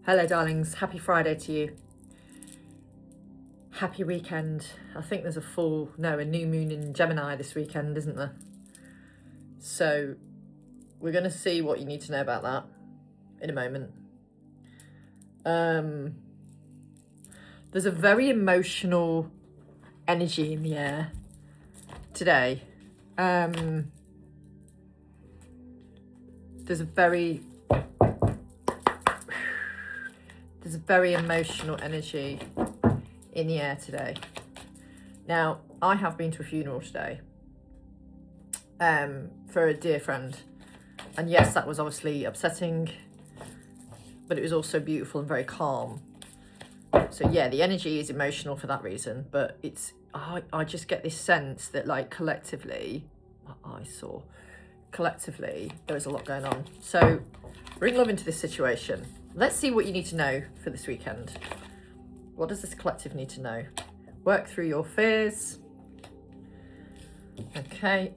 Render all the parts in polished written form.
Hello, darlings. Happy Friday to you. Happy weekend. I think there's a new moon in Gemini this weekend, isn't there? So we're going to see what you need to know about that in a moment. There's a very emotional energy in the air today. There's a very emotional energy in the air today. Now, I have been to a funeral today for a dear friend. And yes, that was obviously upsetting, but it was also beautiful and very calm. So yeah, the energy is emotional for that reason, but I just get this sense that like collectively, there's a lot going on. So bring love into this situation. Let's see what you need to know for this weekend. What does this collective need to know? Work through your fears. Okay.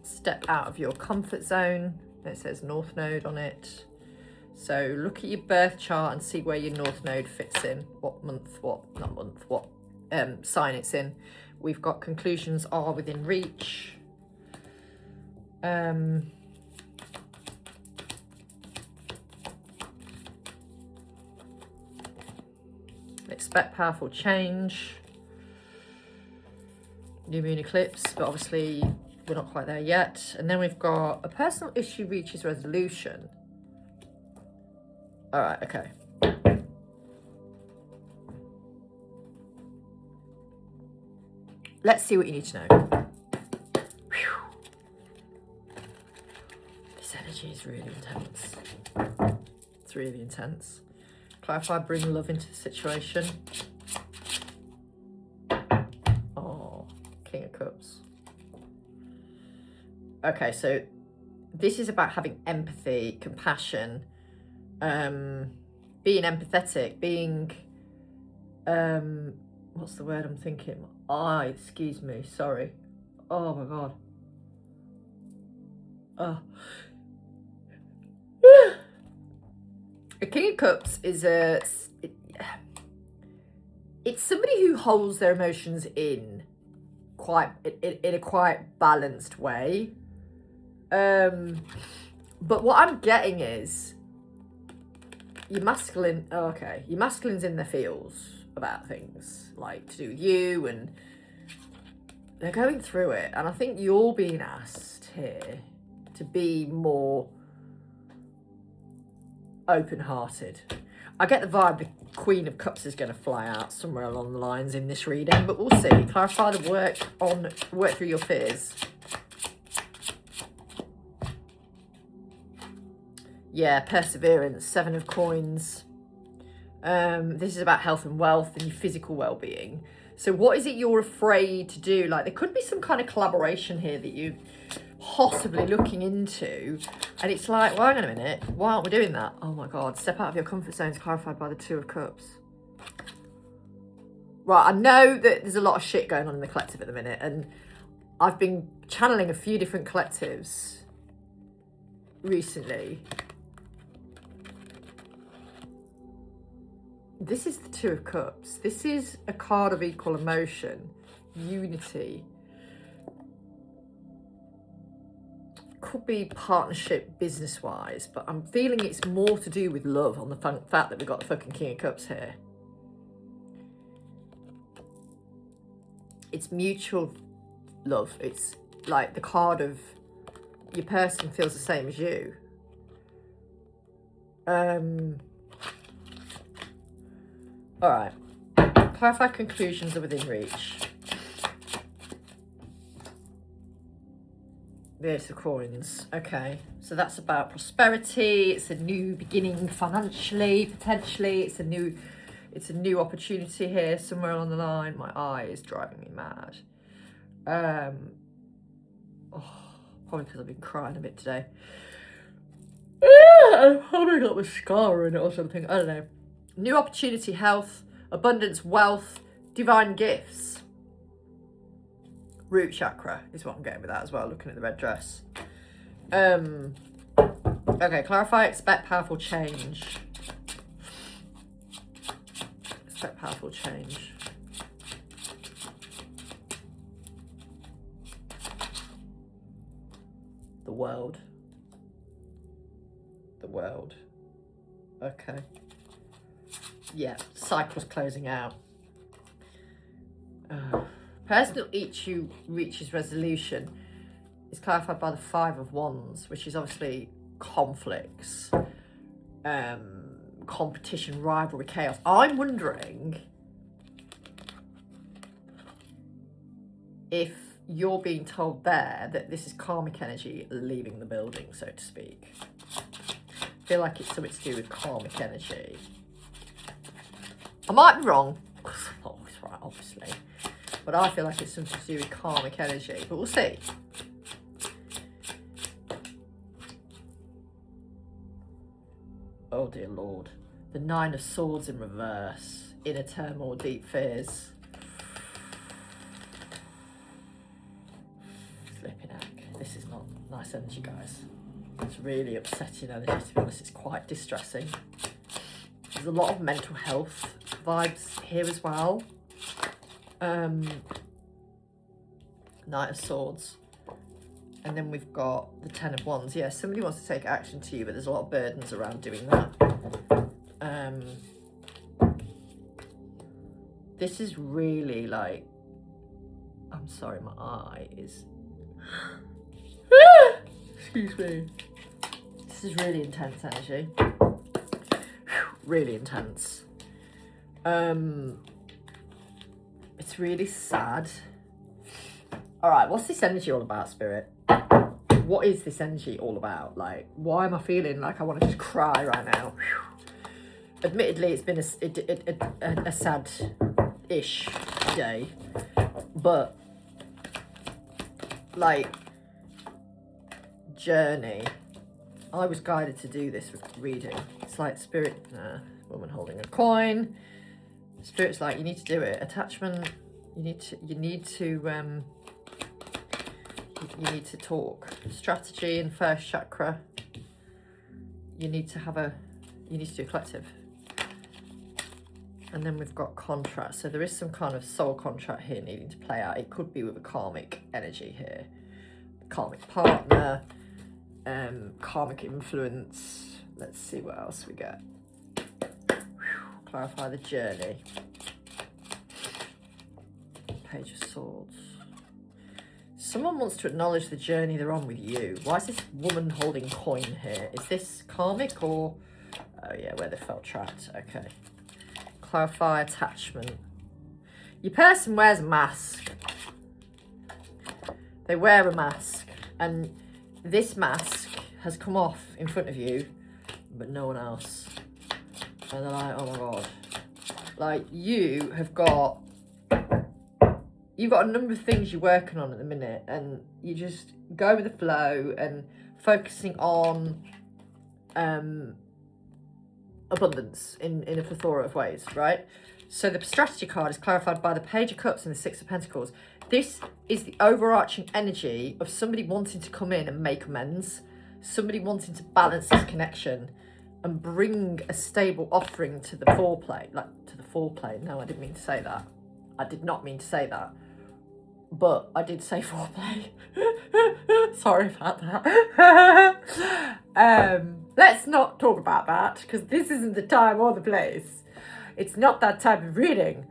Step out of your comfort zone. It says North Node on it. So look at your birth chart and see where your North Node fits in. What sign it's in. We've got conclusions are within reach. Expect powerful change. New moon eclipse, but obviously we're not quite there yet. And then we've got a personal issue reaches resolution. All right, okay. Let's see what you need to know. Whew. This energy is really intense. It's really intense. Clarify, bring love into the situation. Oh, King of Cups. Okay, so this is about having empathy, compassion, being empathetic, being, what's the word I'm thinking? Excuse me, sorry. Oh my God. A King of Cups is it's somebody who holds their emotions in a quite balanced way. But what I'm getting is your masculine's in their feels about things like to do with you, and they're going through it. And I think you're being asked here to be more open-hearted. I get the vibe the Queen of Cups is going to fly out somewhere along the lines in this reading, but we'll see. Clarify the work through your fears. Yeah, perseverance, 7 of coins. This is about health and wealth and your physical well-being. So what is it you're afraid to do? Like there could be some kind of collaboration here that you're possibly looking into. And it's like, well, hang on a minute. Why aren't we doing that? Oh my God, step out of your comfort zone is clarified by the 2 of Cups. Right, I know that there's a lot of shit going on in the collective at the minute. And I've been channeling a few different collectives recently. This is the 2 of Cups. This is a card of equal emotion, unity. Could be partnership business-wise, but I'm feeling it's more to do with love on the fact that we've got the fucking King of Cups here. It's mutual love. It's like the card of your person feels the same as you. All right, clarify conclusions are within reach. The Ace of Coins. Okay, so that's about prosperity. It's a new beginning financially, potentially. It's a new opportunity here somewhere along the line. My eye is driving me mad. Probably because I've been crying a bit today. I've probably got mascara in it or something. I don't know. New opportunity, health, abundance, wealth, divine gifts. Root chakra is what I'm getting with that as well, looking at the red dress. Okay, clarify, expect powerful change. expect powerful change. The world. The world. Okay. Yeah, cycle's closing out. Personal issue reaches resolution is clarified by the 5 of Wands, which is obviously conflicts, competition, rivalry, chaos. I'm wondering if you're being told there that this is karmic energy leaving the building, so to speak. I feel like it's something to do with karmic energy. I might be wrong. I'm not always right, obviously. But I feel like it's something to do with karmic energy. But we'll see. Oh dear Lord. The 9 of Swords in reverse. Inner turmoil, deep fears. Flipping heck. This is not nice energy, guys. It's really upsetting energy, to be honest. It's quite distressing. There's a lot of mental health vibes here as well. Knight of Swords. And then we've got the 10 of Wands. Yeah, somebody wants to take action to you, but there's a lot of burdens around doing that. This is really like... I'm sorry, my eye is... Excuse me. This is really intense energy. Really intense. It's really sad. All right, what's this energy all about, Spirit? What is this energy all about? Like, why am I feeling like I want to just cry right now? Admittedly, it's been a sad-ish day, but like, journey. I was guided to do this with reading. It's like Spirit, woman holding a coin. Spirit's like, you need to do it. Attachment. You need to talk. Strategy in first chakra. You need to do a collective. And then we've got contract. So there is some kind of soul contract here needing to play out. It could be with a karmic energy here. Karmic partner, karmic influence. Let's see what else we get. Clarify the journey. Page of Swords. Someone wants to acknowledge the journey they're on with you. Why is this woman holding coin here? Is this karmic or... Oh yeah, where they felt trapped. Okay. Clarify attachment. Your person wears a mask. They wear a mask. And this mask has come off in front of you, but no one else. And they're like, oh my God. Like, you've got a number of things you're working on at the minute, and you just go with the flow and focusing on abundance in a plethora of ways, right? So the strategy card is clarified by the Page of Cups and the 6 of Pentacles. This is the overarching energy of somebody wanting to come in and make amends, somebody wanting to balance this connection and bring a stable offering to the foreplay. No, I didn't mean to say that. I did not mean to say that. But I did say foreplay. Sorry about that. Let's not talk about that, because this isn't the time or the place. It's not that type of reading.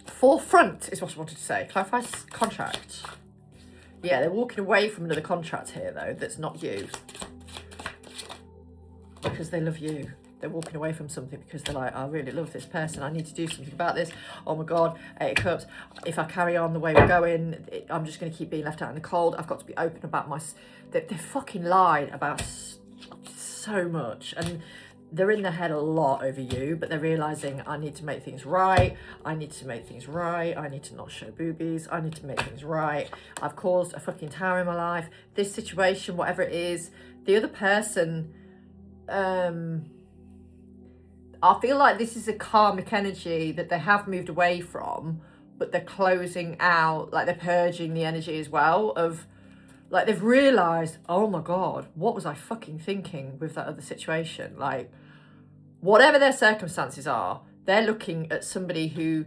Forefront is what I wanted to say. Clarify contract. Yeah, they're walking away from another contract here, though, that's not you. Because they love you. They're walking away from something because they're like, I really love this person. I need to do something about this. Oh my God, 8 of Cups. If I carry on the way we're going, I'm just going to keep being left out in the cold. I've got to be open about my... They fucking lied about so much. And they're in their head a lot over you, but they're realising, I need to make things right. I need to make things right. I need to not show boobies. I need to make things right. I've caused a fucking tower in my life. This situation, whatever it is, the other person... I feel like this is a karmic energy that they have moved away from, but they're closing out, like they're purging the energy as well of, like they've realised, oh my God, what was I fucking thinking with that other situation? Like, whatever their circumstances are, they're looking at somebody who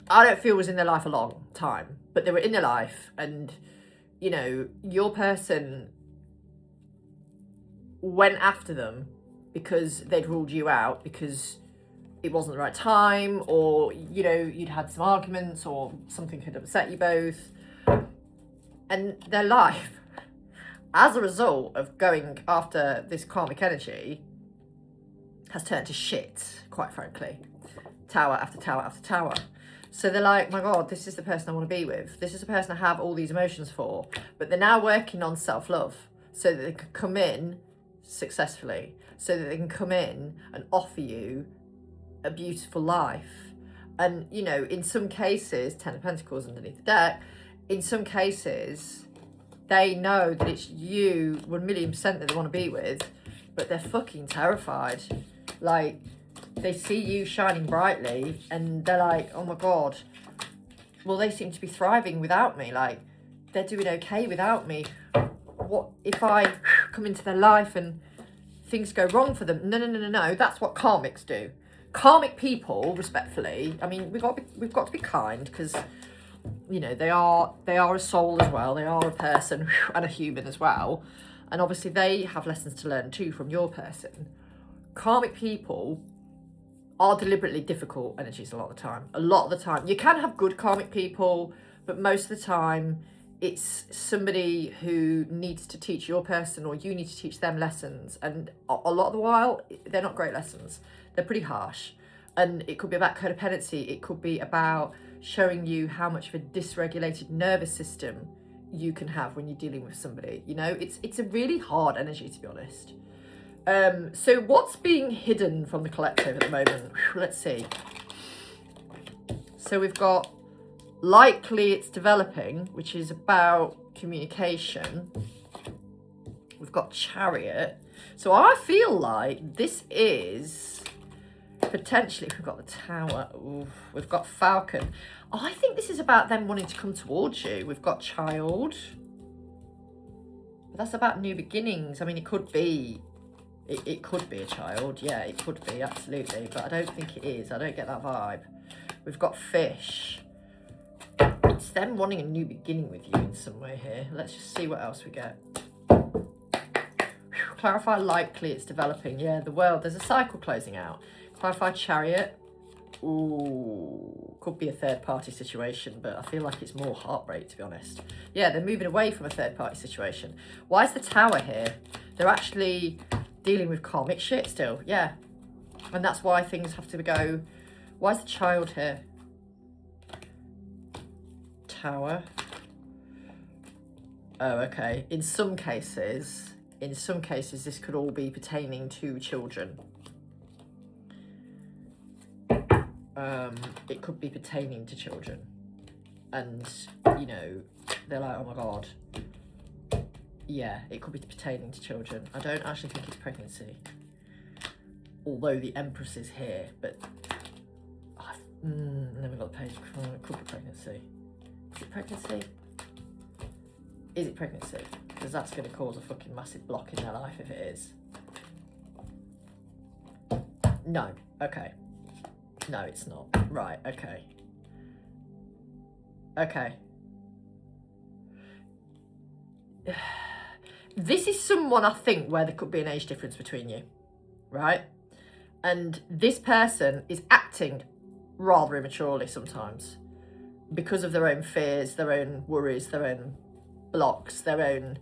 I don't feel was in their life a long time, but they were in their life, and, you know, your person went after them because they'd ruled you out because it wasn't the right time, or, you know, you'd had some arguments or something had upset you both. And their life, as a result of going after this karmic energy, has turned to shit, quite frankly. Tower after tower after tower. So they're like, my God, this is the person I want to be with. This is the person I have all these emotions for. But they're now working on self-love so that they can come in successfully, so that they can come in and offer you a beautiful life. And, you know, in some cases, 10 of Pentacles underneath the deck, in some cases, they know that it's you 1,000,000% that they want to be with, but they're fucking terrified. Like, they see you shining brightly and they're like, oh my God, well, they seem to be thriving without me. Like, they're doing okay without me. What if I come into their life and things go wrong for them? No. That's what karmics do. Karmic people, respectfully, I mean, we've got to be kind, because, you know, they are a soul as well. They are a person and a human as well. And obviously they have lessons to learn too from your person. Karmic people are deliberately difficult energies a lot of the time. A lot of the time. You can have good karmic people, but most of the time it's somebody who needs to teach your person, or you need to teach them lessons. And a lot of the while, they're not great lessons. They're pretty harsh. And it could be about codependency. It could be about showing you how much of a dysregulated nervous system you can have when you're dealing with somebody. You know, it's a really hard energy, to be honest. So what's being hidden from the collective at the moment? Let's see. So we've got likely it's developing, which is about communication. We've got Chariot. So I feel like this is potentially, we've got the Tower. Ooh, we've got Falcon. I think this is about them wanting to come towards you. We've got Child. But that's about new beginnings. I mean, it could be. It could be a child. Yeah, it could be, absolutely. But I don't think it is. I don't get that vibe. We've got Fish. It's them wanting a new beginning with you in some way here. Let's just see what else we get. Clarify likely it's developing. Yeah, the World. There's a cycle closing out. Clarify Chariot. Ooh, could be a third party situation, but I feel like it's more heartbreak, to be honest. Yeah, they're moving away from a third party situation. Why is the Tower here? They're actually dealing with karmic shit still. Yeah, and that's why things have to go. Why is the Child here? Tower. Oh, okay. In some cases, this could all be pertaining to children. It could be pertaining to children. And, you know, they're like, oh my God. Yeah, it could be pertaining to children. I don't actually think it's pregnancy. Although the Empress is here, but... and then we've got the Page. It could be pregnancy. Is it pregnancy? Is it pregnancy? Because that's going to cause a fucking massive block in their life if it is. No. Okay. No, it's not. Right, okay. Okay. This is someone, I think, where there could be an age difference between you, right? And this person is acting rather immaturely sometimes because of their own fears, their own worries, their own blocks, their own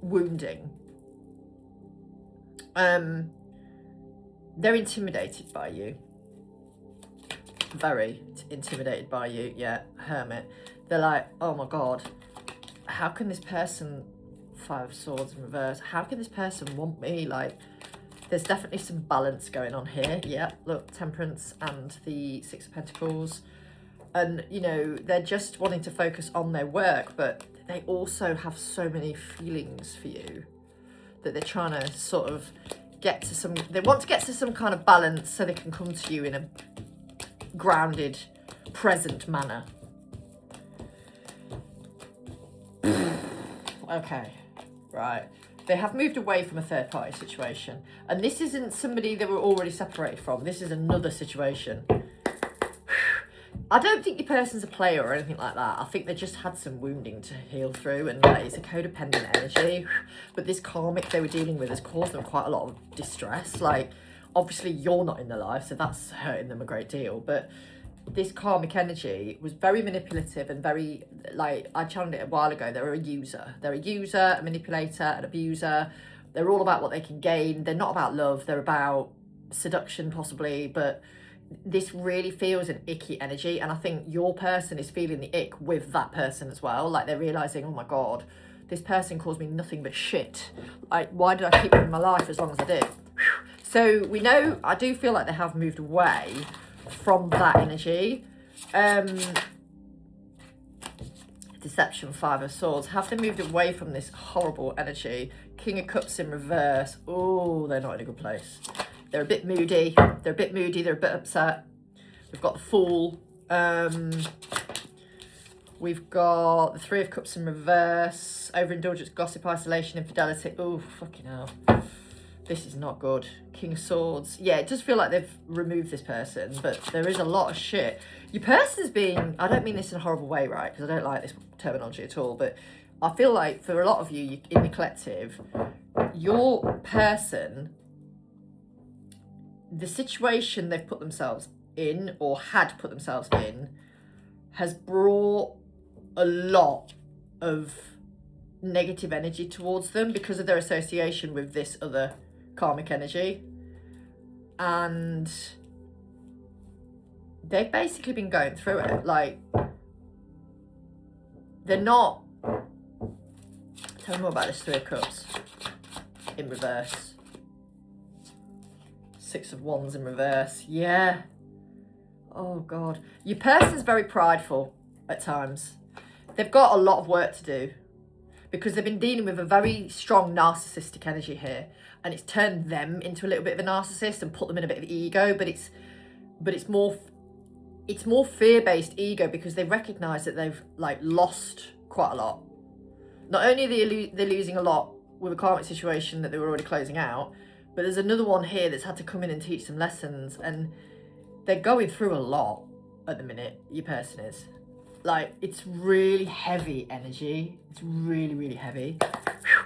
wounding. They're intimidated by you. Very intimidated by you. Yeah, Hermit. They're like, oh my God, how can this person... 5 of Swords in reverse. How can this person want me? Like, there's definitely some balance going on here. Yeah, look, Temperance and the 6 of Pentacles. And, you know, they're just wanting to focus on their work, but they also have so many feelings for you that they're trying to sort of get to some... They want to get to some kind of balance so they can come to you in a grounded, present manner. Okay. Right, They have moved away from a third party situation. And this isn't somebody they were already separated from. This is another situation. I don't think your person's a player or anything like that. I think they just had some wounding to heal through, and it's a codependent energy. But this karmic they were dealing with has caused them quite a lot of distress. Like, obviously you're not in their life, so that's hurting them a great deal. But this karmic energy was very manipulative and very, like, I channeled it a while ago. They're a user. They're a user, a manipulator, an abuser. They're all about what they can gain. They're not about love. They're about seduction, possibly, but this really feels an icky energy, and I think your person is feeling the ick with that person as well. Like, they're realizing, oh my god, this person caused me nothing but shit. Like, why did I keep them in my life as long as I did? So we know, I do feel like they have moved away from that energy. Deception, Five of Swords. Have they moved away from this horrible energy? King of Cups in reverse. Oh, they're not in a good place. They're a bit moody. They're a bit upset. We've got the Fool. We've got the Three of Cups in reverse. Overindulgence, gossip, isolation, infidelity. Oh, fucking hell. This is not good. King of Swords. Yeah, it does feel like they've removed this person, but there is a lot of shit. Your person's being, I don't mean this in a horrible way, right? Because I don't like this terminology at all, but I feel like for a lot of you in the collective, your person, the situation they've put themselves in or had put themselves in has brought a lot of negative energy towards them because of their association with this other karmic energy. And they've basically been going through it. Like, they're not... Tell me more about this Three of Cups in reverse. Six of Wands in reverse. Yeah. Oh, God. Your person's very prideful at times. They've got a lot of work to do because they've been dealing with a very strong narcissistic energy here, and it's turned them into a little bit of a narcissist and put them in a bit of ego, but it's more fear-based ego because they recognise that they've, like, lost quite a lot. Not only are they losing a lot with a karmic situation that they were already closing out, but there's another one here that's had to come in and teach some lessons, and they're going through a lot at the minute, your person is. Like, it's really heavy energy. It's really, really heavy.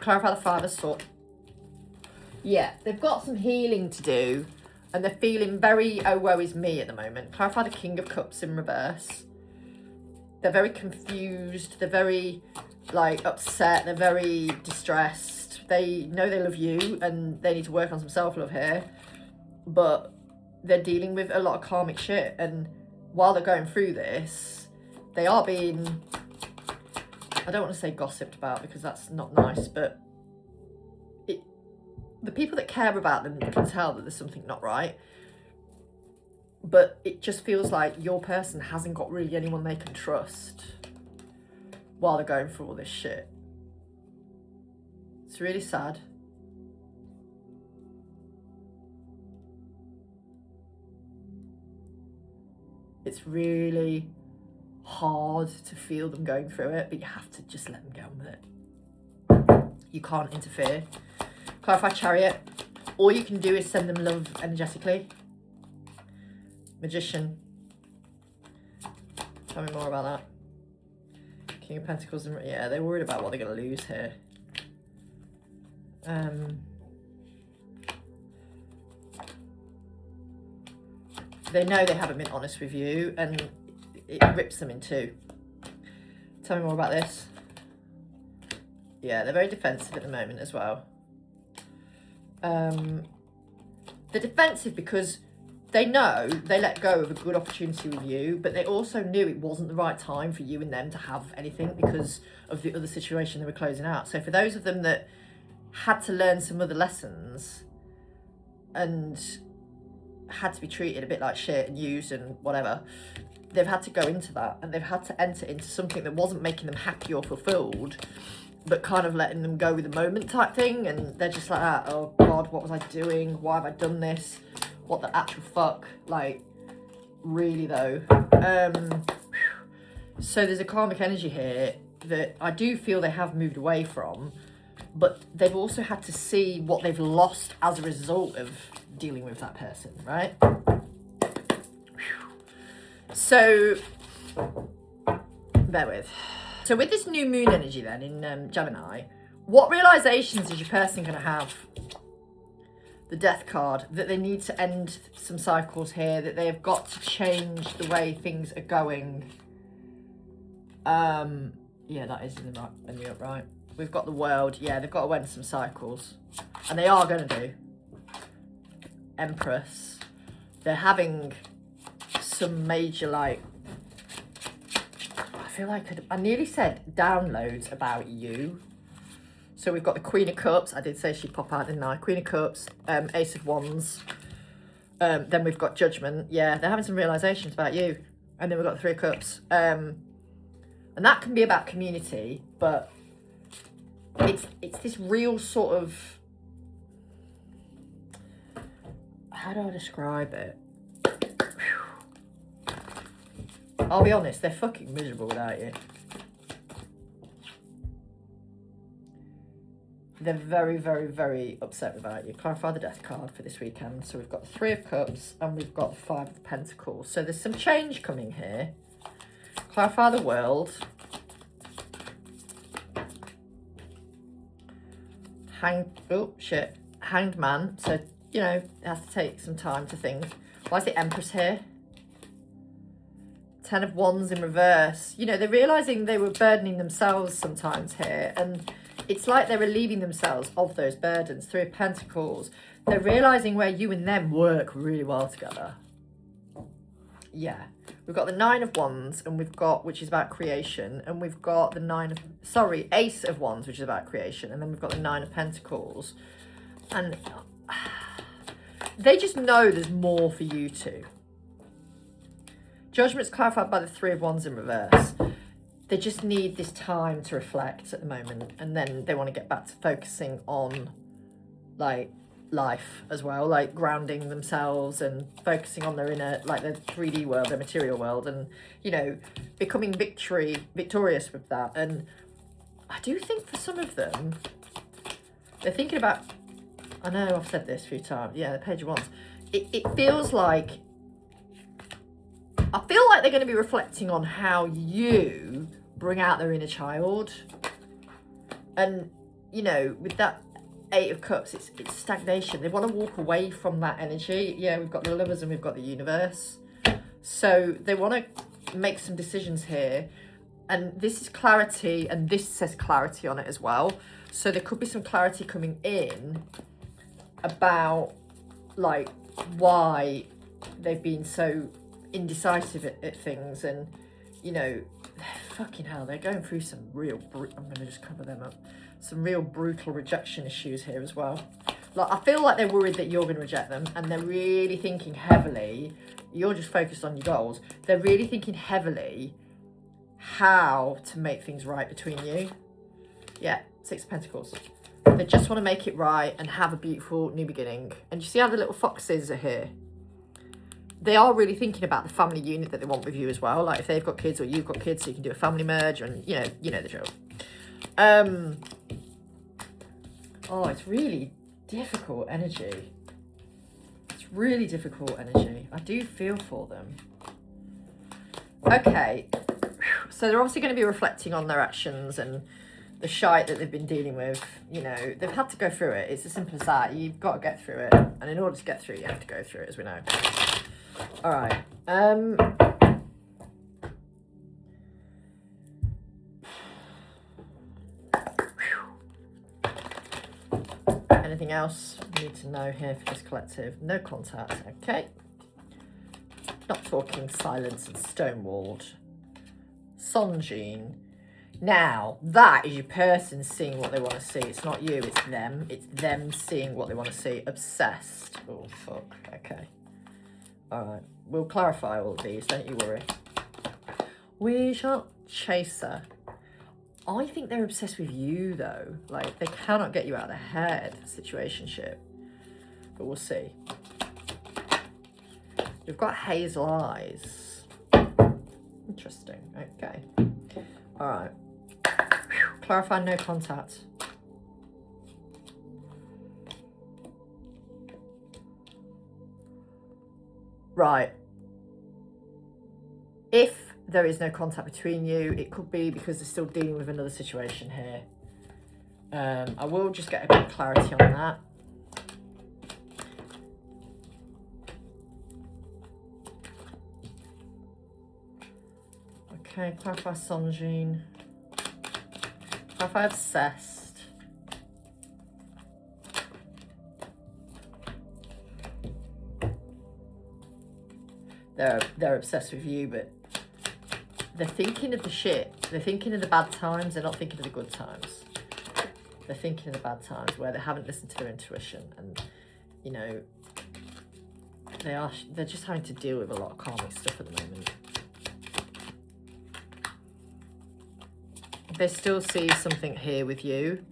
Clarify the Five of Swords. Yeah, they've got some healing to do, and they're feeling very, oh, woe is me at the moment. Clarify the King of Cups in reverse. They're very confused. They're very, like, upset. They're very distressed. They know they love you, and they need to work on some self-love here. But they're dealing with a lot of karmic shit, and while they're going through this, they are being, I don't want to say gossiped about because that's not nice, but the people that care about them can tell that there's something not right. But it just feels like your person hasn't got really anyone they can trust while they're going through all this shit. It's really sad. It's really hard to feel them going through it, but you have to just let them get on with it. You can't interfere. Clarify Chariot. All you can do is send them love energetically. Magician. Tell me more about that. King of Pentacles. And yeah, they're worried about what they're going to lose here. They know they haven't been honest with you, and it rips them in two. Tell me more about this. Yeah, they're very defensive at the moment as well. They're defensive because they know they let go of a good opportunity with you, but they also knew it wasn't the right time for you and them to have anything because of the other situation they were closing out. So for those of them that had to learn some other lessons and had to be treated a bit like shit and used and whatever, they've had to go into that, and they've had to enter into something that wasn't making them happy or fulfilled, but kind of letting them go with the moment type thing. And they're just like, oh God, what was I doing? Why have I done this? What the actual fuck? Like, really though. So there's a karmic energy here that I do feel they have moved away from, but they've also had to see what they've lost as a result of dealing with that person, right? So, bear with. So with this new moon energy then in Gemini, what realizations is your person going to have? The Death card, that they need to end some cycles here, that they have got to change the way things are going. Yeah, that is in the upright. We've got the World. Yeah, they've got to end some cycles. And they are going to do. Empress. They're having some major, like, I feel like I nearly said downloads about you. So we've got the Queen of Cups. I did say she'd pop out, didn't I? Queen of Cups, Ace of Wands. Then we've got Judgment. Yeah, they're having some realizations about you. And then we've got the Three of Cups. And that can be about community, but it's this real sort of, how do I describe it? I'll be honest, they're fucking miserable without you. They're very, very, very upset without you. Clarify the Death card for this weekend. So we've got the Three of Cups and we've got the Five of Pentacles. So there's some change coming here. Clarify the World. Hanged Man. So, you know, it has to take some time to think. Why is the Empress here? Ten of Wands in reverse. You know, they're realising they were burdening themselves sometimes here. And it's like they're relieving themselves of those burdens. Three of Pentacles. They're realising where you and them work really well together. Yeah. We've got the Nine of Wands, and we've got, which is about creation. And we've got the Ace of Wands, which is about creation. And then we've got the Nine of Pentacles. And they just know there's more for you two. Judgment's clarified by the Three of Wands in reverse. They just need this time to reflect at the moment, and then they want to get back to focusing on, like, life as well, like grounding themselves and focusing on their inner, like, their 3D world, their material world, and, you know, becoming victorious with that. And I do think for some of them, they're thinking about, I know I've said this a few times, yeah, the Page of Wands. It feels like, I feel like they're going to be reflecting on how you bring out their inner child. And, you know, with that Eight of Cups, it's stagnation. They want to walk away from that energy. Yeah, we've got the Lovers and we've got the Universe. So they want to make some decisions here. And this is clarity, and this says clarity on it as well. So there could be some clarity coming in about, like, why they've been so indecisive at things. And, you know, fucking hell, they're going through some real, I'm going to just cover them up, some real brutal rejection issues here as well. Like, I feel like they're worried that you're going to reject them, and they're really thinking heavily, you're just focused on your goals, they're really thinking heavily how to make things right between you. Yeah, Six of Pentacles. They just want to make it right and have a beautiful new beginning. And you see how the little foxes are here? They are really thinking about the family unit that they want with you as well. Like, if they've got kids or you've got kids, so you can do a family merge, and you know the drill. Oh, it's really difficult energy. It's really difficult energy. I do feel for them. Okay, so they're obviously going to be reflecting on their actions and the shite that they've been dealing with. You know, they've had to go through it. It's as simple as that. You've got to get through it, and in order to get through it, you have to go through it, as we know. All right. Anything else you need to know here for this collective? No contact. Okay. Not talking, silence and stonewalled. Sonjin. Now, that is your person seeing what they want to see. It's not you, it's them. It's them seeing what they want to see. Obsessed. Oh, fuck. Okay. All right. We'll clarify all of these, don't you worry. We shall chaser. I think they're obsessed with you, though. Like, they cannot get you out of their head, situationship. But we'll see. You've got hazel eyes. Interesting. Okay. All right. Clarify no contact. Right. If there is no contact between you, it could be because they're still dealing with another situation here. I will just get a bit of clarity on that. Okay, clarify Sonjin. Clarify obsessed. They're obsessed with you, but they're thinking of the shit. They're thinking of the bad times. They're not thinking of the good times. They're thinking of the bad times where they haven't listened to their intuition, and you know they're just having to deal with a lot of karmic stuff at the moment. They still see something here with you.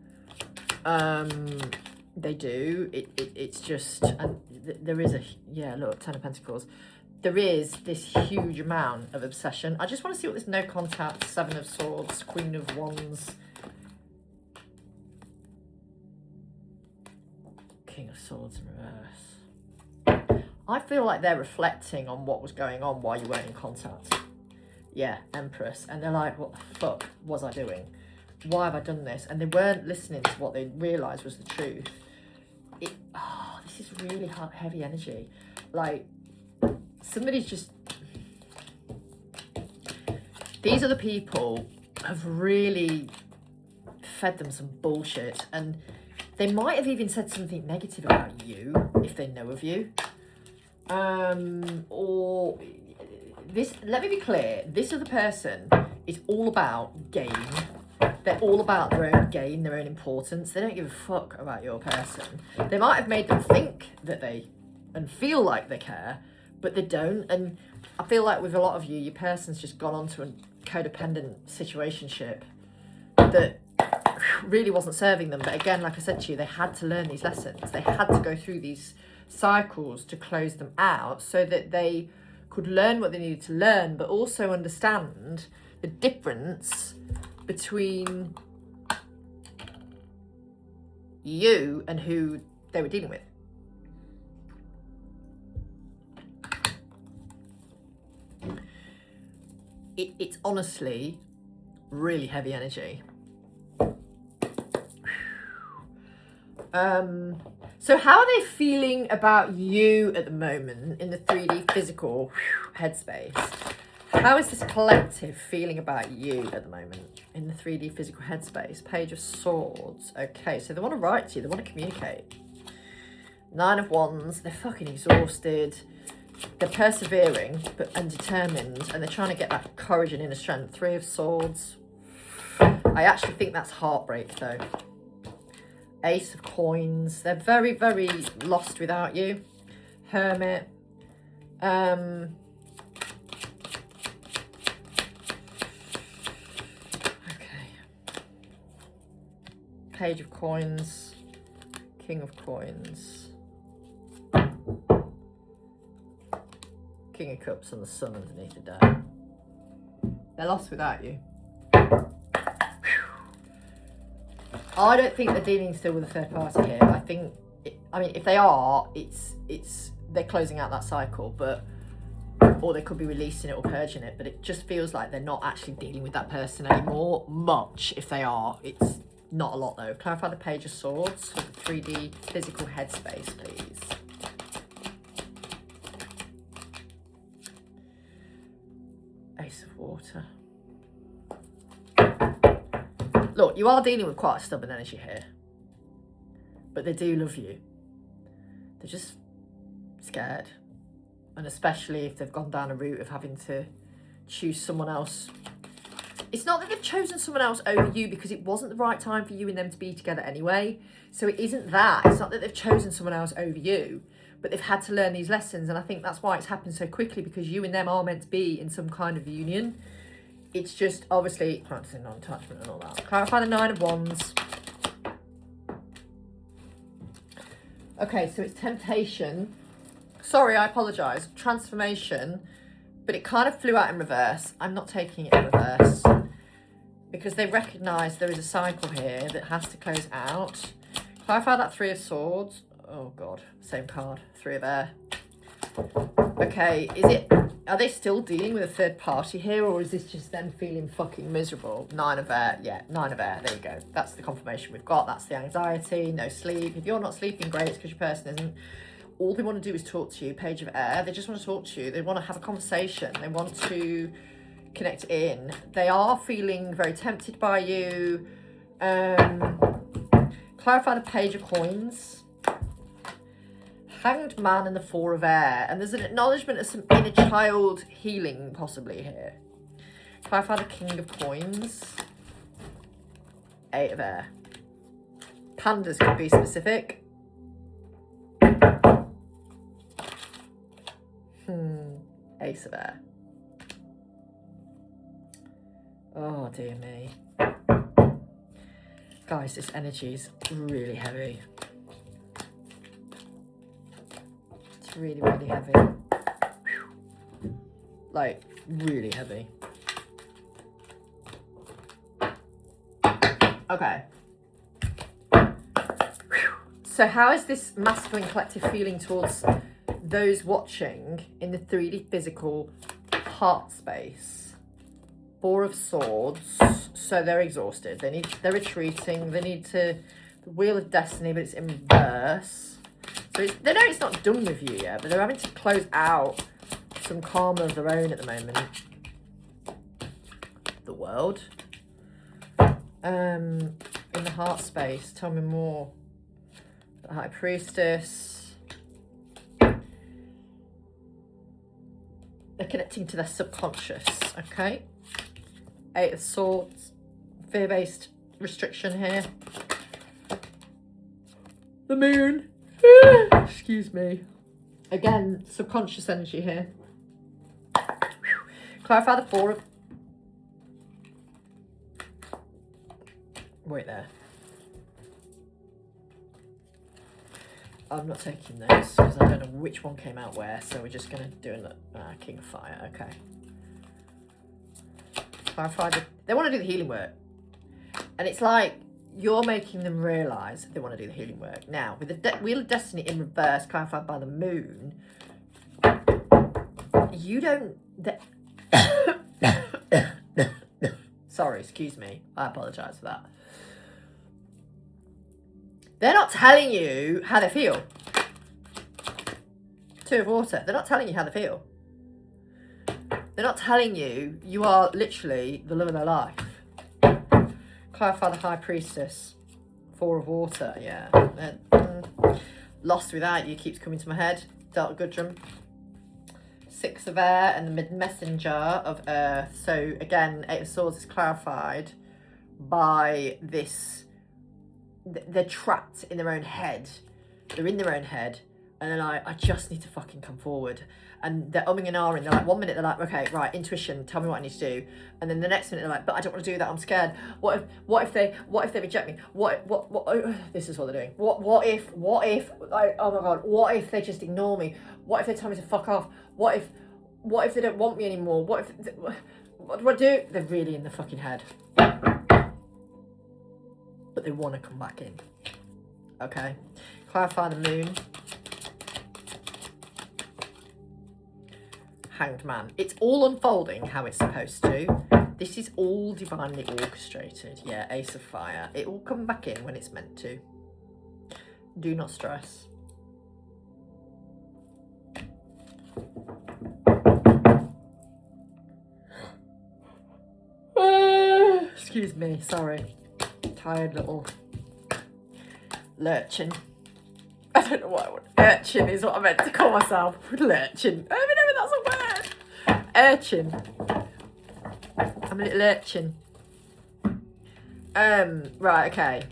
They do. It's just, and there is a, yeah, look, Ten of Pentacles. There is this huge amount of obsession. I just want to see what this no contact, Seven of Swords, Queen of Wands, King of Swords in reverse. I feel like they're reflecting on what was going on while you weren't in contact. Yeah, Empress. And they're like, what the fuck was I doing? Why have I done this? And they weren't listening to what they realised was the truth. This is really heavy energy. Like, somebody's just... These other people have really fed them some bullshit. And they might have even said something negative about you, if they know of you. Or... This, let me be clear, this other person is all about gain. They're all about their own gain, their own importance. They don't give a fuck about your person. They might have made them think that they, and feel like they care, but they don't. And I feel like with a lot of you, your person's just gone on to a codependent situationship that really wasn't serving them. But again, like I said to you, they had to learn these lessons. They had to go through these cycles to close them out so that they could learn what they needed to learn, but also understand the difference between you and who they were dealing with. It's honestly really heavy energy. So how are they feeling about you at the moment in the 3D physical headspace? How is this collective feeling about you at the moment in the 3D physical headspace? Page of Swords. Okay, so they want to write to you. They want to communicate. Nine of Wands. They're fucking exhausted. They're persevering and determined, and they're trying to get that courage and inner strength. Three of Swords. I actually think that's heartbreak, though. Ace of Coins. They're very, very lost without you. Hermit. Okay. Page of Coins. King of Coins. King of Cups and the Sun underneath the day. They're lost without you. I don't think they're dealing still with a third party here. I think, I mean, if they are, they're closing out that cycle, but, or they could be releasing it or purging it, but it just feels like they're not actually dealing with that person anymore. Much, if they are. It's not a lot, though. Clarify the Page of Swords for the 3D physical headspace, please. Ace of Water. Look, you are dealing with quite a stubborn energy here, but they do love you. They're just scared, and especially if they've gone down a route of having to choose someone else. It's not that they've chosen someone else over you because it wasn't the right time for you and them to be together anyway. So it isn't that. It's not that they've chosen someone else over you, but they've had to learn these lessons, and I think that's why it's happened so quickly, because you and them are meant to be in some kind of union. It's just, obviously, practicing non-attachment and all that. Clarify the Nine of Wands. Okay, so it's temptation. Sorry, I apologise. Transformation. But it kind of flew out in reverse. I'm not taking it in reverse, because they recognise there is a cycle here that has to close out. Clarify that Three of Swords. Oh, God. Same card. Three of Air. Okay, are they still dealing with a third party here, or is this just them feeling fucking miserable? 9 of air, yeah, 9 of air, there you go. That's the confirmation we've got. That's the anxiety, no sleep. If you're not sleeping, great, it's because your person isn't. All they want to do is talk to you, page of air. They just want to talk to you. They want to have a conversation. They want to connect in. They are feeling very tempted by you. Clarify the page of coins. Hanged man and the 4 of air. And there's an acknowledgement of some inner child healing possibly here. Clarify the king of coins. 8 of air. Pandas could be specific. Ace of air. Oh dear me. Guys, this energy is really heavy. It's really, really heavy. Like, really heavy. Okay. So how is this masculine collective feeling towards those watching in the 3D physical heart space? 4 of swords. So they're exhausted. They're retreating. They need to, the wheel of destiny, but it's in reverse. So they know it's not done with you yet, but they're having to close out some karma of their own at the moment. The world. In the heart space, tell me more. The high priestess. They're connecting to their subconscious, okay? 8 of swords, fear-based restriction here. The moon. Excuse me. Again, subconscious energy here. Clarify the 4 of... Wait there. I'm not taking those because I don't know which one came out where, so we're just going to do a King of Fire, okay. Clarify they want to do the healing work. And it's like you're making them realise they want to do the healing work. Now, with the Wheel of Destiny in reverse, clarified by the moon, you don't... Sorry, excuse me. I apologise for that. They're not telling you how they feel. 2 of water. They're not telling you how they feel. They're not telling you you are literally the love of their life. Clarify the high priestess. 4 of water. Yeah. Lost without you keeps coming to my head. Delta Gudrun. 6 of air and the mid-messenger of earth. So again, 8 of swords is clarified by this. They're trapped in their own head. They're in their own head. And they're like, I just need to fucking come forward. And they're umming and ahhing. They're like, 1 minute they're like, okay, right, intuition, tell me what I need to do. And then the next minute they're like, but I don't want to do that, I'm scared. What if they reject me? What this is what they're doing. What if, like, oh my God, what if they just ignore me? What if they tell me to fuck off? What if they don't want me anymore? What do I do? They're really in the fucking head. But they want to come back in. Okay. Clarify the moon. Hanged man. It's all unfolding how it's supposed to. This is all divinely orchestrated. Yeah, Ace of Fire. It will come back in when it's meant to. Do not stress. Excuse me, sorry. Tired little lurchin. I don't know what I want. Urchin is what I meant to call myself. Lurchin. I don't even know if that's a word. Urchin. I'm a little urchin. Right, okay.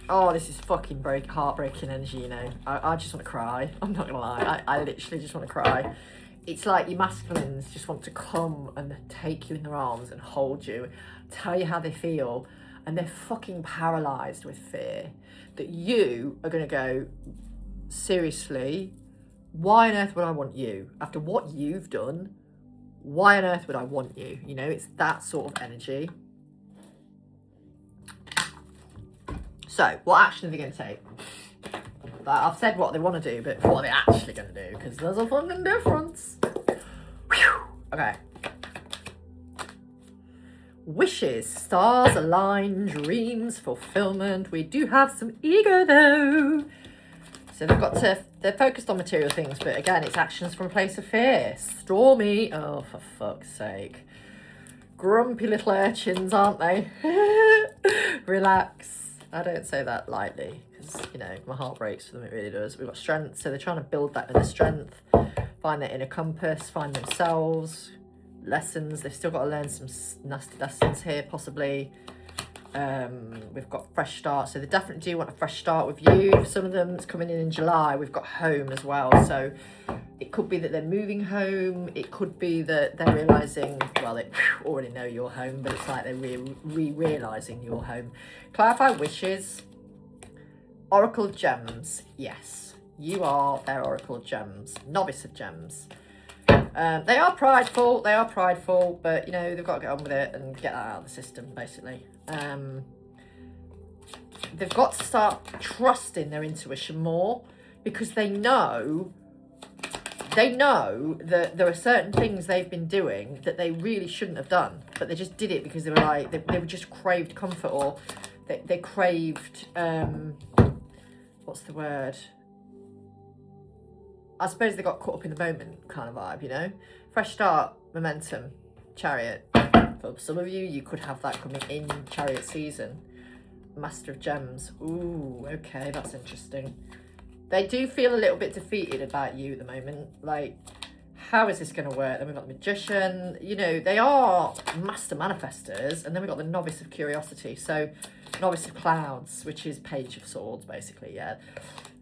Oh, this is fucking heartbreaking energy, you know. I just want to cry. I'm not gonna lie. I literally just want to cry. It's like your masculines just want to come and take you in their arms and hold you, tell you how they feel, and they're fucking paralysed with fear that you are going to go, seriously, why on earth would I want you? After what you've done, why on earth would I want you? You know, it's that sort of energy. So, what action are they going to take? Like, I've said what they want to do, but what are they actually going to do? Because there's a fucking difference. Whew. Okay. Wishes, stars align, dreams, fulfillment. We do have some ego though. So they're focused on material things, but again, it's actions from a place of fear. Stormy, oh, for fuck's sake. Grumpy little urchins, aren't they? Relax. I don't say that lightly, because, you know, my heart breaks for them, it really does. We've got strength, so they're trying to build that inner strength, find their inner compass, find themselves. Lessons, they've still got to learn some nasty lessons here, possibly. We've got fresh start, so they definitely do want a fresh start with you. For some of them, it's coming in July. We've got home as well, so it could be that they're moving home. It could be that they're realising, well, they already know you're home, but it's like they're realising you're home. Clarify wishes. Oracle of Gems, yes, you are their Oracle of Gems, Novice of Gems. They are prideful, but, you know, they've got to get on with it and get that out of the system, basically. They've got to start trusting their intuition more, because they know that there are certain things they've been doing that they really shouldn't have done, but they just did it because they were like, they were just craved comfort, or they craved, what's the word? I suppose they got caught up in the moment kind of vibe, you know? Fresh start, momentum, Chariot. For some of you, you could have that coming in Chariot season. Master of Gems. Ooh, okay, that's interesting. They do feel a little bit defeated about you at the moment. Like, how is this going to work? Then we've got the Magician. You know, they are master manifestors. And then we've got the Novice of Curiosity. So, Novice of Clouds, which is Page of Swords, basically, yeah.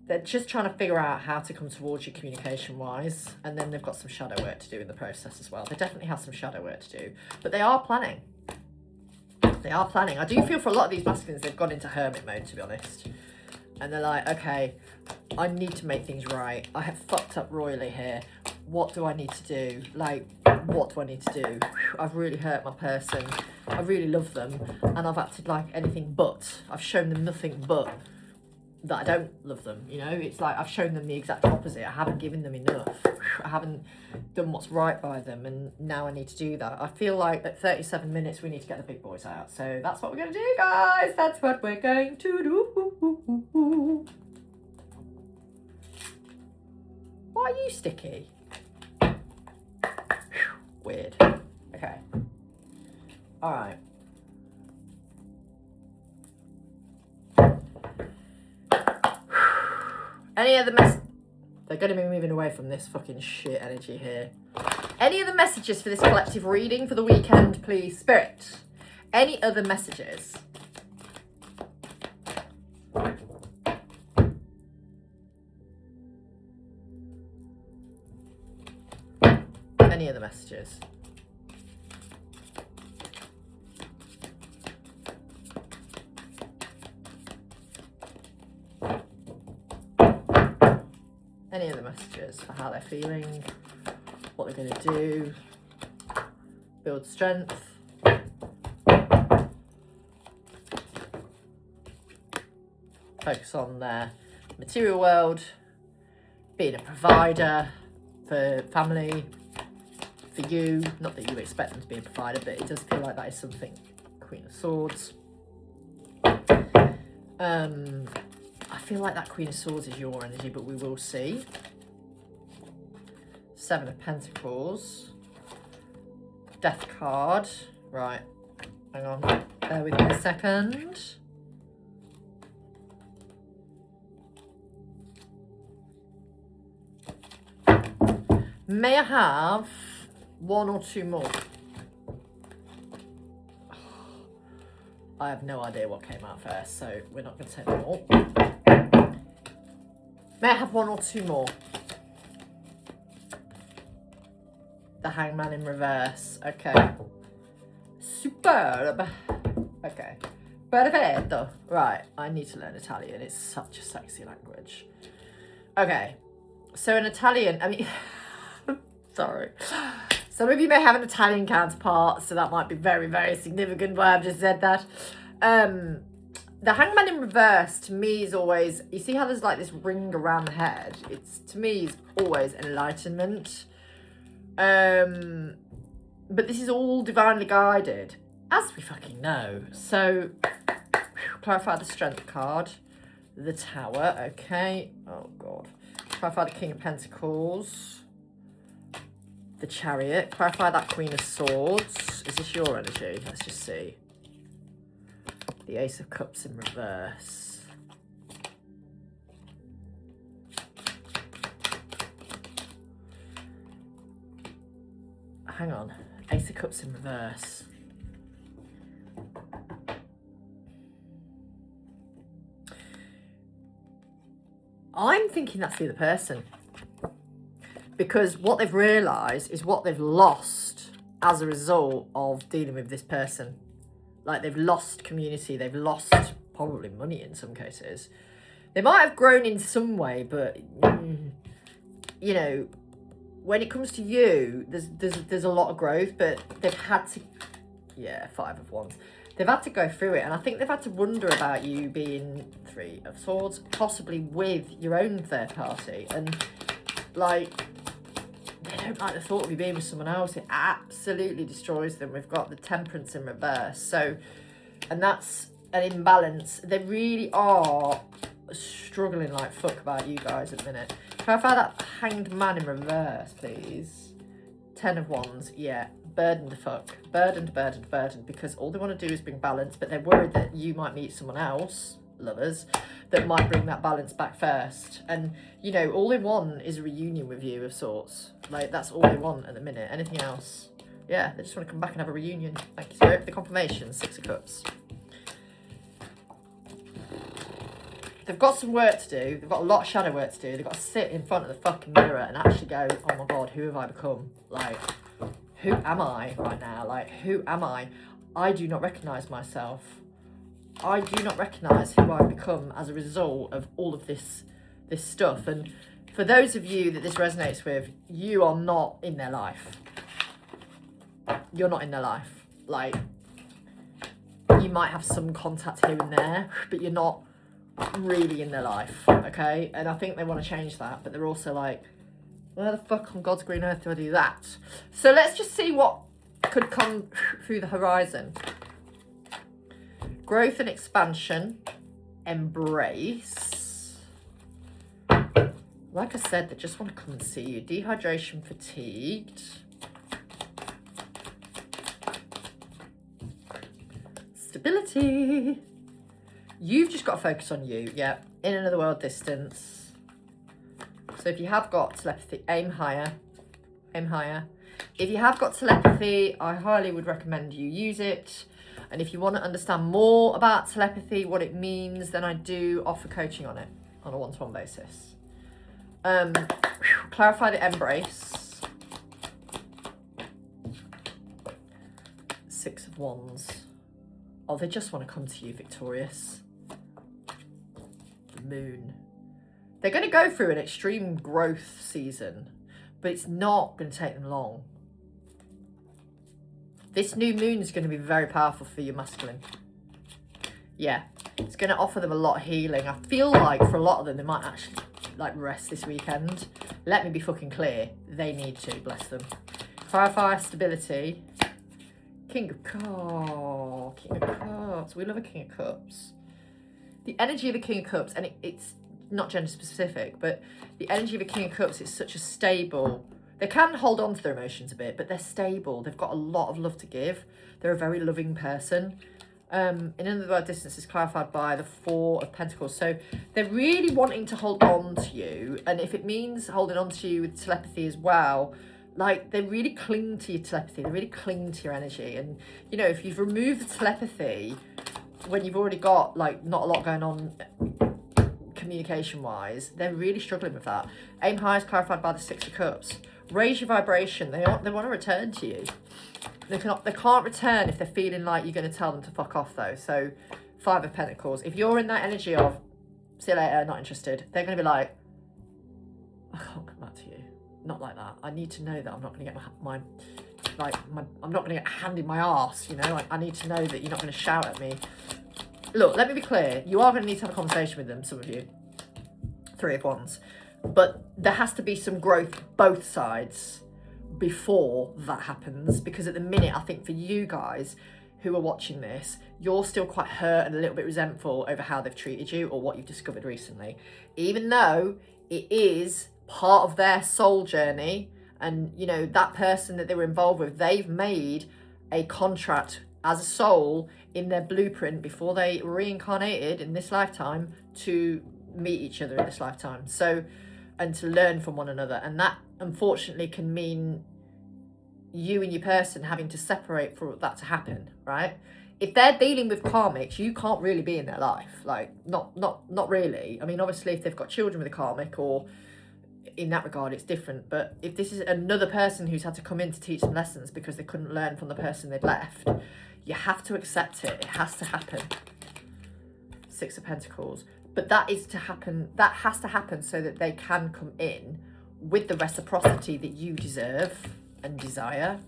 They're just trying to figure out how to come towards you communication-wise. And then they've got some shadow work to do in the process as well. They definitely have some shadow work to do. But they are planning. They are planning. I do feel for a lot of these masculines, they've gone into hermit mode, to be honest. And they're like, okay, I need to make things right. I have fucked up royally here. What do I need to do? Like, what do I need to do? I've really hurt my person. I really love them. And I've acted like anything but. I've shown them nothing but that I don't love them, you know? It's like I've shown them the exact opposite. I haven't given them enough. I haven't done what's right by them, and now I need to do that. I feel like at 37 minutes we need to get the big boys out. So that's what we're going to do, guys. That's what we're going to do. Why are you sticky? Weird. Okay. All right. Any other they're going to be moving away from this fucking shit energy here. Any other messages for this collective reading for the weekend, please? Spirit. Any other messages? Any other messages? Any other messages for how they're feeling, what they're going to do, build strength. Focus on their material world, being a provider for family, for you. Not that you expect them to be a provider, but it does feel like that is something. Queen of Swords. I feel like that Queen of Swords is your energy, but we will see. Seven of Pentacles. Death card. Right. Hang on. Bear with me a second. May I have one or two more? I have no idea what came out first, so we're not going to take them all. May I have one or two more? The Hangman in reverse. Okay. Superb. Okay. Perfetto. Right, I need to learn Italian. It's such a sexy language. Okay. So in Italian, I mean... Sorry. Some of you may have an Italian counterpart, so that might be very, very significant why I've just said that. The Hangman in reverse to me is always, you see how there's like this ring around the head? It's, to me, is always enlightenment. But this is all divinely guided, as we fucking know. So, clarify the Strength card. The Tower, okay. Oh, God. Clarify the King of Pentacles. The Chariot. Clarify that Queen of Swords. Is this your energy? Let's just see. The Ace of Cups in reverse. Hang on. Ace of Cups in reverse. I'm thinking that's the other person. Because what they've realised is what they've lost as a result of dealing with this person. Like, they've lost community, they've lost probably money in some cases. They might have grown in some way, but, you know, when it comes to you, there's a lot of growth, but they've had to, yeah, 5 of Wands. They've had to go through it, and I think they've had to wonder about you being 3 of Swords, possibly with your own third party, and, like, they don't like the thought of you being with someone else. It absolutely destroys them. We've got the Temperance in reverse. So, and that's an imbalance. They really are struggling like fuck about you guys at the minute. Clarify that Hanged Man in reverse, please. 10 of Wands, yeah. Burdened the fuck. Burdened, because all they want to do is bring balance, but they're worried that you might meet someone else, lovers, that might bring that balance back first. And, you know, all they want is a reunion with you of sorts. Like, that's all they want at the minute. Anything else? Yeah, they just want to come back and have a reunion. Thank you, Spirit, for the confirmation. 6 of Cups. They've got some work to do. They've got a lot of shadow work to do. They've got to sit in front of the fucking mirror and actually go, oh my God, who have I become? Like, who am I right now? Like, who am I? I do not recognise myself. I do not recognise who I've become as a result of all of this stuff. And for those of you that this resonates with, you are not in their life. You're not in their life. Like, you might have some contact here and there, but you're not really in their life, okay? And I think they want to change that, but they're also like, where the fuck on God's green earth do I do that? So let's just see what could come through the horizon. Growth and expansion. Embrace. Like I said, they just want to come and see you. Dehydration, fatigued. Stability. You've just got to focus on you, yeah. In another world distance. So if you have got telepathy, aim higher. Aim higher. If you have got telepathy, I highly would recommend you use it. And if you want to understand more about telepathy, what it means, then I do offer coaching on it on a one-to-one basis. Clarify the embrace. 6 of Wands. Oh, they just want to come to you victorious. The Moon. They're going to go through an extreme growth season, but it's not going to take them long. This new moon is going to be very powerful for your masculine. Yeah, it's going to offer them a lot of healing. I feel like for a lot of them, they might actually like rest this weekend. Let me be fucking clear. They need to, bless them. Clarify stability. King of Cups. King of Cups. We love a King of Cups. The energy of a King of Cups, and it's not gender specific, but the energy of a King of Cups is such a stable. They can hold on to their emotions a bit, but they're stable. They've got a lot of love to give. They're a very loving person. In another word, distance is clarified by the 4 of Pentacles. So they're really wanting to hold on to you. And if it means holding on to you with telepathy as well, like they really cling to your telepathy. They really cling to your energy. And, you know, if you've removed the telepathy when you've already got like not a lot going on communication wise, they're really struggling with that. Aim high is clarified by the 6 of Cups. Raise your vibration. They want to return to you. They can't return if they're feeling like you're going to tell them to fuck off though. So 5 of Pentacles. If you're in that energy of see you later, not interested, they're going to be like, I can't come back to you. Not like that. I need to know that I'm not going to get I'm not going to get a hand in my arse, you know? Like, I need to know that you're not going to shout at me. look, let me be clear. You are going to need to have a conversation with them, some of you. Three of Wands. But there has to be some growth both sides before that happens. Because at the minute, I think for you guys who are watching this, you're still quite hurt and a little bit resentful over how they've treated you or what you've discovered recently. Even though it is part of their soul journey, and you know, that person that they were involved with, they've made a contract as a soul in their blueprint before they reincarnated in this lifetime to meet each other in this lifetime. So, and to learn from one another. And that unfortunately can mean you and your person having to separate for that to happen, right? If they're dealing with karmics, you can't really be in their life. Like, not really. I mean, obviously, if they've got children with a karmic, or in that regard, it's different. But if this is another person who's had to come in to teach them lessons because they couldn't learn from the person they'd left, you have to accept it. It has to happen. Six of Pentacles. But that is to happen. That has to happen so that they can come in with the reciprocity that you deserve and desire.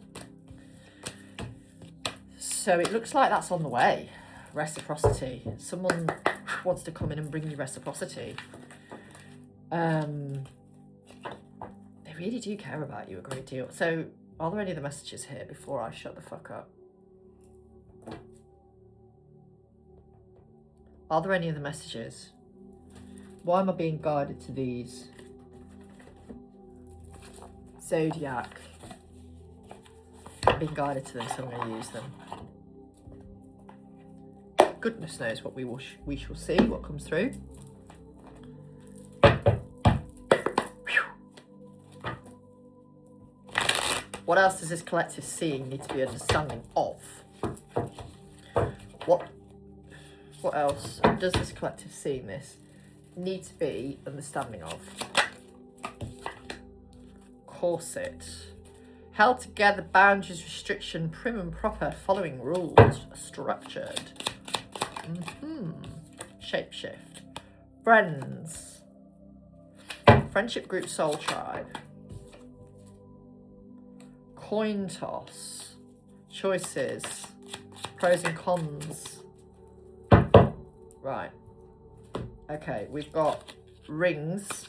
So it looks like that's on the way. Reciprocity. Someone wants to come in and bring you reciprocity. They really do care about you a great deal. So are there any other messages here before I shut the fuck up? Are there any other messages? Why am I being guided to these? Zodiac. I'm being guided to them, so I'm going to use them. Goodness knows what we shall see, what comes through. What else does this collective seeing need to be understanding of? What else does this collective seeing this need to be understanding of? Corset. Held together, boundaries, restriction, prim and proper, following rules, structured. Shapeshift. Friends. Friendship group, soul tribe. Coin toss. Choices. Pros and cons. Right. Okay, we've got rings,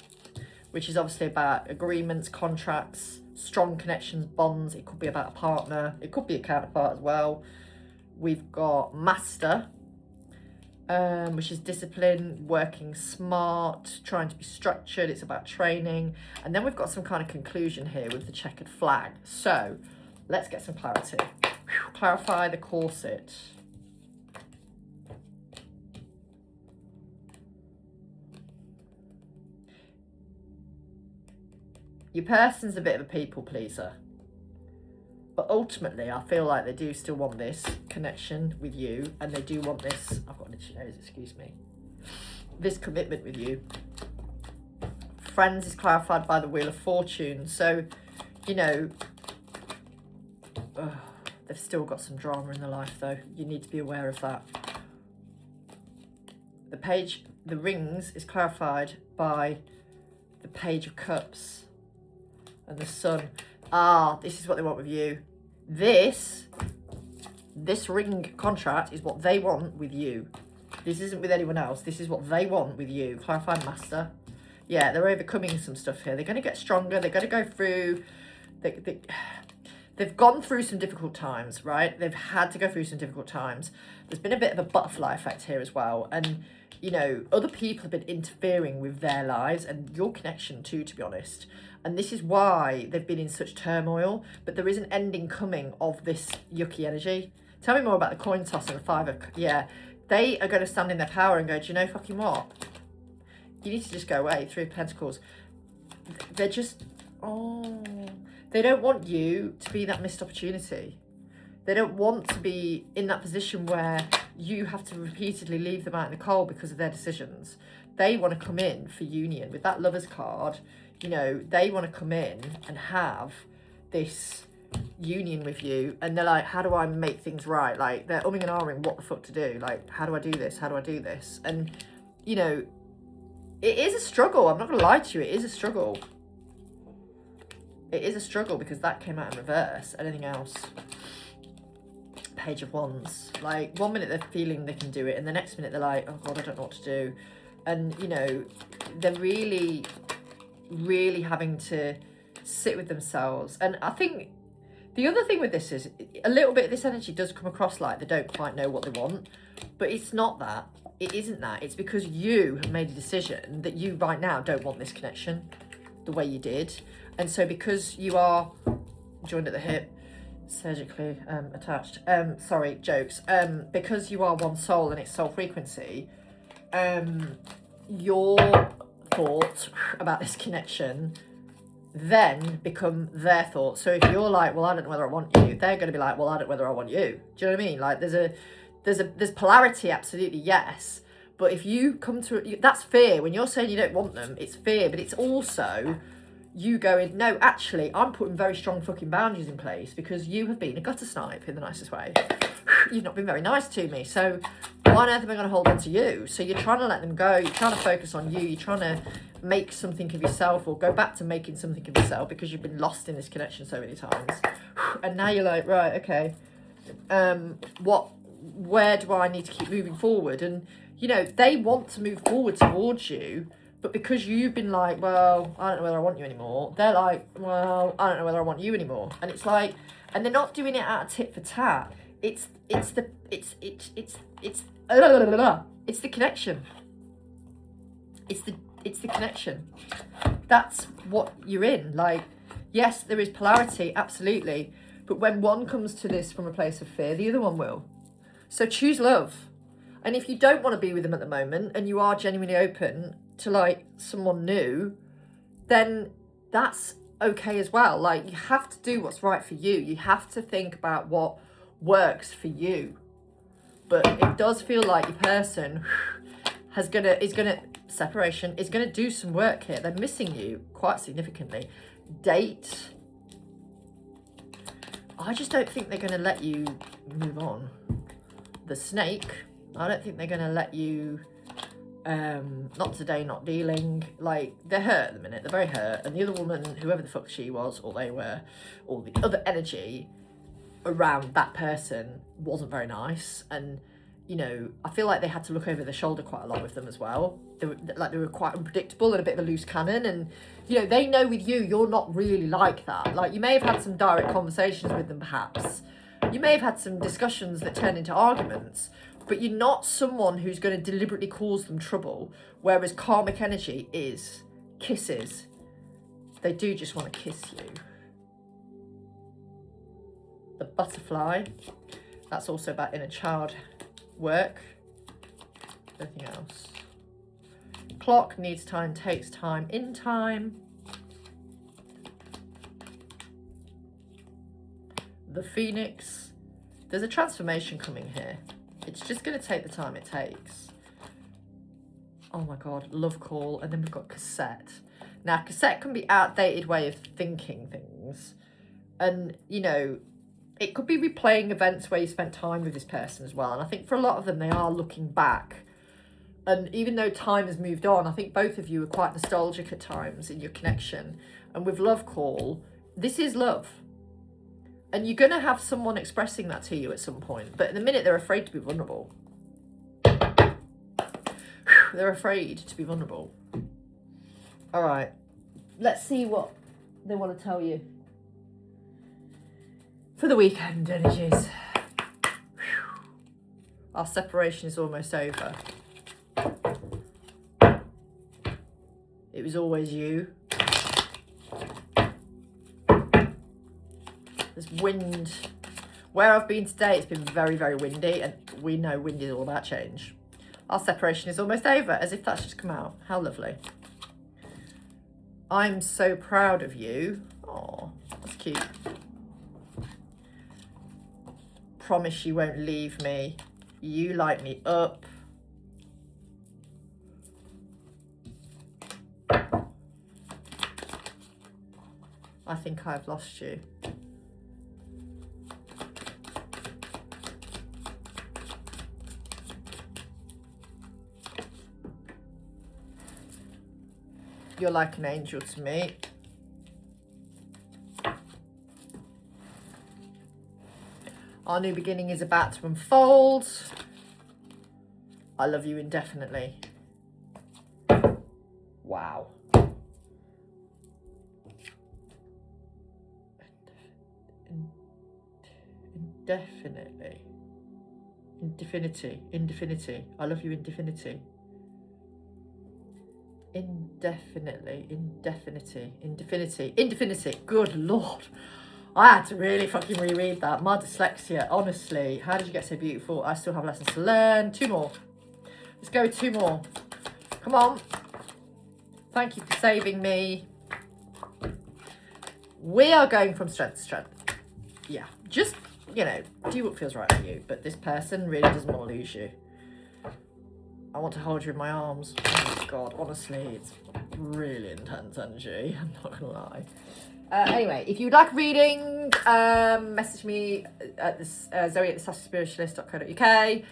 which is obviously about agreements, contracts, strong connections, bonds. It could be about a partner. It could be a counterpart as well. We've got master, which is discipline, working smart, trying to be structured. It's about training. And then we've got some kind of conclusion here with the checkered flag. So let's get some clarity. Clarify the corset. Your person's a bit of a people pleaser. But ultimately, I feel like they do still want this connection with you. And they do want this, I've got an itchy nose, excuse me. This commitment with you. Friends is clarified by the Wheel of Fortune. So, you know, they've still got some drama in their life though. You need to be aware of that. The page, the rings is clarified by the Page of Cups. And the Sun. This is what they want with you. This ring contract is what they want with you. This isn't with anyone else. This is what they want with you. Clarify master. Yeah, they're overcoming some stuff here. They're going to get stronger. They're going to go through... They've gone through some difficult times, right? They've had to go through some difficult times. There's been a bit of a butterfly effect here as well. And, you know, other people have been interfering with their lives and your connection too, to be honest. And this is why they've been in such turmoil. But there is an ending coming of this yucky energy. Tell me more about the coin toss and the five of... Yeah, they are going to stand in their power and go, do you know fucking what? You need to just go away. Three of Pentacles. They're just... They don't want you to be that missed opportunity. They don't want to be in that position where you have to repeatedly leave them out in the cold because of their decisions. They want to come in for union. With that Lover's card, you know, they want to come in and have this union with you. And they're like, how do I make things right? Like, they're umming and ahhing what the fuck to do. Like, how do I do this? How do I do this? And, you know, it is a struggle. I'm not going to lie to you. It is a struggle. It is a struggle because that came out in reverse. Anything else? Page of Wands. Like, one minute they're feeling they can do it, and the next minute they're like, oh God, I don't know what to do. And, you know, they're really, really having to sit with themselves. And I think the other thing with this is a little bit of this energy does come across like they don't quite know what they want, but it's not that. It isn't that. It's because you have made a decision that you right now don't want this connection the way you did. And so because you are joined at the hip, surgically attached, sorry, jokes, because you are one soul and it's soul frequency, your thoughts about this connection then become their thoughts. So if you're like, well, I don't know whether I want you, they're going to be like, well, I don't know whether I want you. Do you know what I mean? Like, there's polarity, absolutely, yes. But if you come to, that's fear. When you're saying you don't want them, it's fear, but it's also you going, no, actually, I'm putting very strong fucking boundaries in place because you have been a gutter snipe in the nicest way. You've not been very nice to me. So why on earth am I going to hold on to you? So you're trying to let them go. You're trying to focus on you. You're trying to make something of yourself, or go back to making something of yourself, because you've been lost in this connection so many times. And now you're like, right, okay, where do I need to keep moving forward? And, you know, they want to move forward towards you, but because you've been like, well, I don't know whether I want you anymore, they're like, well, I don't know whether I want you anymore. And it's like, and they're not doing it out of tit for tat. It's the connection. It's the connection. That's what you're in. Like, yes, there is polarity, absolutely. But when one comes to this from a place of fear, the other one will. So choose love. And if you don't want to be with them at the moment, and you are genuinely open to like someone new, then that's okay as well. Like, you have to do what's right for you. You have to think about what works for you. But it does feel like your person separation is gonna do some work here. They're missing you quite significantly. Date. I just don't think they're gonna let you move on. The snake, I don't think they're gonna let you, not today, not dealing. Like, they're hurt at the minute, they're very hurt. And the other woman, whoever the fuck she was, or they were, or the other energy around that person wasn't very nice. And, you know, I feel like they had to look over their shoulder quite a lot with them as well. They were quite unpredictable and a bit of a loose cannon. And, you know, they know with you, you're not really like that. Like, you may have had some direct conversations with them, perhaps. You may have had some discussions that turned into arguments, but you're not someone who's going to deliberately cause them trouble. Whereas karmic energy is kisses. They do just want to kiss you. The butterfly, that's also about inner child work. Anything else? Clock, needs time, takes time, in time. The phoenix, there's a transformation coming here. It's just going to take the time it takes. Oh my God, love call. And then we've got cassette. Now, cassette can be outdated way of thinking things. And, you know, it could be replaying events where you spent time with this person as well. And I think for a lot of them, they are looking back. And even though time has moved on, I think both of you are quite nostalgic at times in your connection. And with love call, this is love. And you're going to have someone expressing that to you at some point. But at the minute, they're afraid to be vulnerable. They're afraid to be vulnerable. All right. Let's see what they want to tell you. For the weekend energies. Our separation is almost over. It was always you. There's wind. Where I've been today, it's been very, very windy, and we know wind is all about change. Our separation is almost over, as if that's just come out. How lovely. I'm so proud of you. Oh, that's cute. Promise you won't leave me. You light me up. I think I've lost you. You're like an angel to me. Our new beginning is about to unfold. I love you indefinitely. Wow. Indefinitely. Indefinity. I love you indefinity. Indefinity. Good Lord. I had to really fucking reread that. My dyslexia, honestly. How did you get so beautiful? I still have lessons to learn. 2 more. Let's go with 2 more. Come on. Thank you for saving me. We are going from strength to strength. Yeah. Just, you know, do what feels right for you. But this person really doesn't want to lose you. I want to hold you in my arms. Oh my God, honestly, it's really intense energy. I'm not going to lie. Anyway, if you'd like a reading, message me at this, Zoe at thesassyspiritualist.co.uk,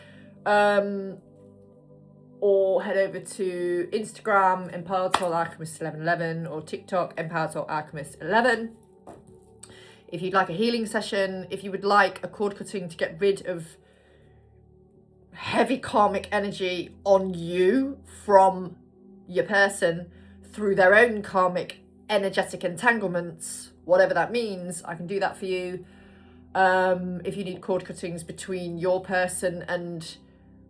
or head over to Instagram, Empowered Soul Alchemist 1111, or TikTok, Empowered Soul Alchemist 11. If you'd like a healing session, if you would like a cord cutting to get rid of heavy karmic energy on you from your person through their own karmic energetic entanglements, whatever that means, I can do that for you. If you need cord cuttings between your person and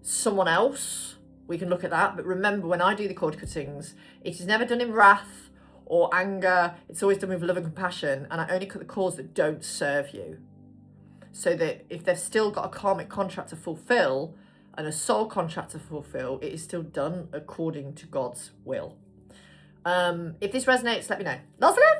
someone else, we can look at that. But remember, when I do the cord cuttings, it is never done in wrath or anger. It's always done with love and compassion, and I only cut the cords that don't serve you, so that if they've still got a karmic contract to fulfill and a soul contract to fulfill, it is still done according to God's will. If this resonates, let me know. Lots of love.